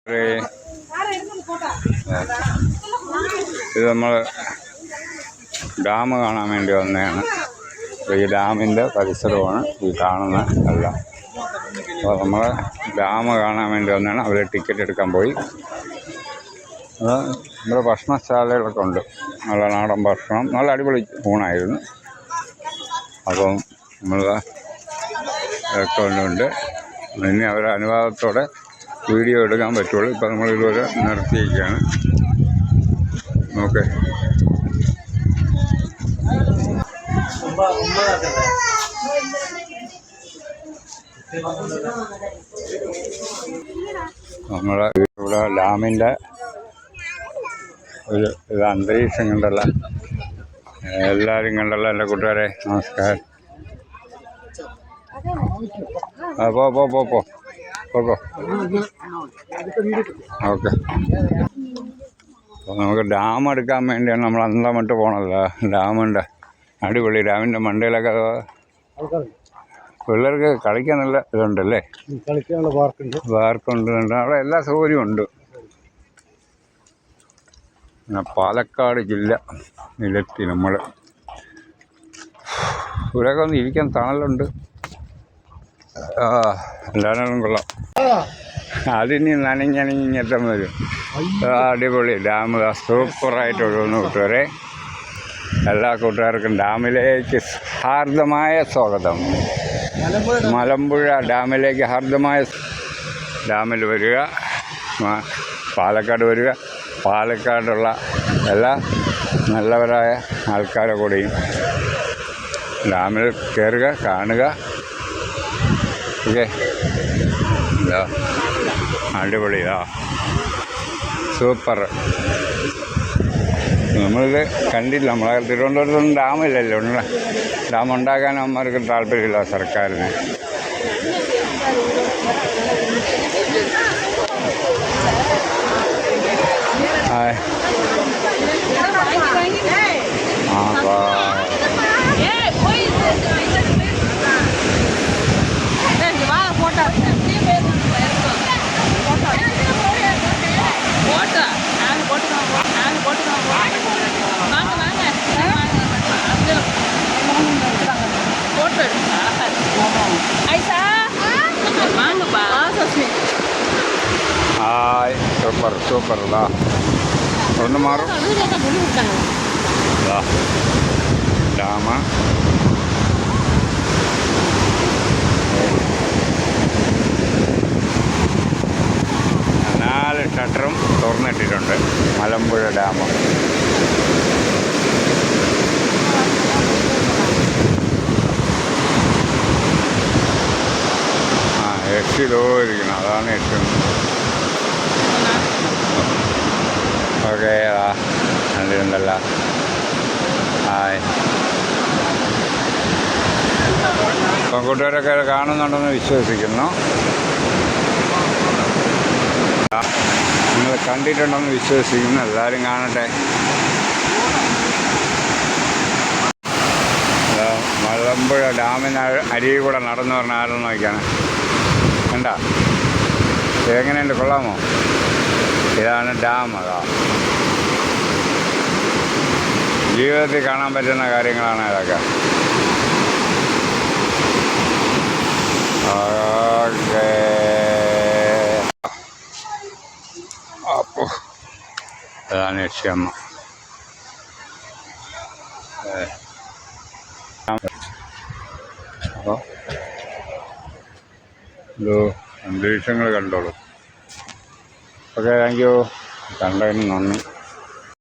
ഇത് നമ്മൾ ഡാം കാണാൻ വേണ്ടി വന്നതാണ്. അപ്പോൾ ഈ ഡാമിൻ്റെ പരിസരമാണ് ഈ കാണുന്ന എല്ലാം. അപ്പോൾ നമ്മൾ ഡാം കാണാൻ വേണ്ടി വന്നതാണ്. അവർ ടിക്കറ്റ് എടുക്കാൻ പോയി. അത് ഇവിടെ ഭക്ഷണശാലകളൊക്കെ ഉണ്ട്. നല്ല നാടൻ ഭക്ഷണം, നല്ല അടിപൊളി ഊണായിരുന്നു. അപ്പം നമ്മൾ ഇതൊക്കെ ഉണ്ട്. ഇനി അവരുടെ അനുവാദത്തോടെ വീഡിയോ എടുക്കാൻ പറ്റുള്ളൂ. ഇപ്പം നമ്മളിതുവരെ നിർത്തിയിരിക്കുകയാണ്. ഓക്കെ, നമ്മളെ ഇവിടെ ഡാമിൻ്റെ ഒരു ഇത് അന്തരീക്ഷം കണ്ടല്ല, എല്ലാവരും കണ്ടല്ല. എൻ്റെ കൂട്ടുകാരെ നമസ്കാരം. പോ പോ പോ പോ ഓക്കെ. അപ്പോൾ നമുക്ക് ഡാം എടുക്കാൻ വേണ്ടിയാണ് നമ്മൾ അന്തമിട്ട് പോകണല്ലോ. ഡാമുണ്ട്, അടിപൊളി. ഡാമിൻ്റെ മണ്ടയിലൊക്കെ പിള്ളേർക്ക് കളിക്കാൻ നല്ല ഇതുണ്ടല്ലേ, പാർക്കുണ്ട്. അവിടെ എല്ലാ സൗകര്യവും ഉണ്ട്. പിന്നെ പാലക്കാട് ജില്ല നിലത്തി നമ്മൾ ഇവിടെയൊക്കെ ഒന്ന് ഇരിക്കാൻ തണലുണ്ട്. എല്ലാവരും കൊള്ളാം. അതിനി നനഞ്ഞെത്താൻ വരും. അടിപൊളി ഡാം, സൂപ്പറായിട്ട് ഒഴുകുന്നു കൂട്ടുകാരെ. എല്ലാ കൂട്ടുകാർക്കും ഡാമിലേക്ക് ഹാർദമായ സ്വാഗതം. മലമ്പുഴ ഡാമിലേക്ക് ഹാർദമായ. ഡാമിൽ വരിക, പാലക്കാട് വരിക. പാലക്കാടുള്ള എല്ലാ നല്ലവരായ ആൾക്കാരെ കൂടെയും ഡാമിൽ കയറുക, കാണുക. ഓക്കെ, ഇതാ അടിപൊളിയാ, സൂപ്പർ. നമ്മളിത് കണ്ടില്ല. നമ്മളെ തിരുവനന്തപുരത്തൊന്നും ഡാമില്ലല്ലോ. ഡാം ഉണ്ടാക്കാൻ അമ്മമാർക്ക് താല്പര്യമില്ല സർക്കാരിന്. Super super. ഇതാ ഒന്ന് മാറും ഡാമ. നാല് ഷട്ടറും തുറന്നിട്ടിട്ടുണ്ട് മലമ്പുഴ ഡാം. എക്സിതോ ഇരിക്കണം, അതാണ് ഏറ്റവും. ഓക്കെ, കണ്ടിട്ടുണ്ടല്ല. ഹായ്. അപ്പം കൂട്ടുകാരൊക്കെ കാണുന്നുണ്ടെന്ന് വിശ്വസിക്കുന്നു. നിങ്ങൾ കണ്ടിട്ടുണ്ടെന്ന് വിശ്വസിക്കുന്നു. എല്ലാവരും കാണട്ടെ. മലമ്പുഴ ഡാമിന് അരികിൽ കൂടെ നടന്നു പറഞ്ഞാൽ ആരെന്ന് നോക്കിയാണ്. കണ്ട എങ്ങനെയുണ്ട്, കൊള്ളാമോ? ഇതാണ് ഡാം. അതാ ജീവിതത്തിൽ കാണാൻ പറ്റുന്ന കാര്യങ്ങളാണ് ഇതൊക്കെ. ഓക്കെ, അപ്പോൾ അതാണ് ലക്ഷ്യമ്മ. അപ്പോൾ ഇത് അന്തരീക്ഷങ്ങൾ കണ്ടോളൂ. Okay, thank you. കണ്ടതിന് നന്ദി.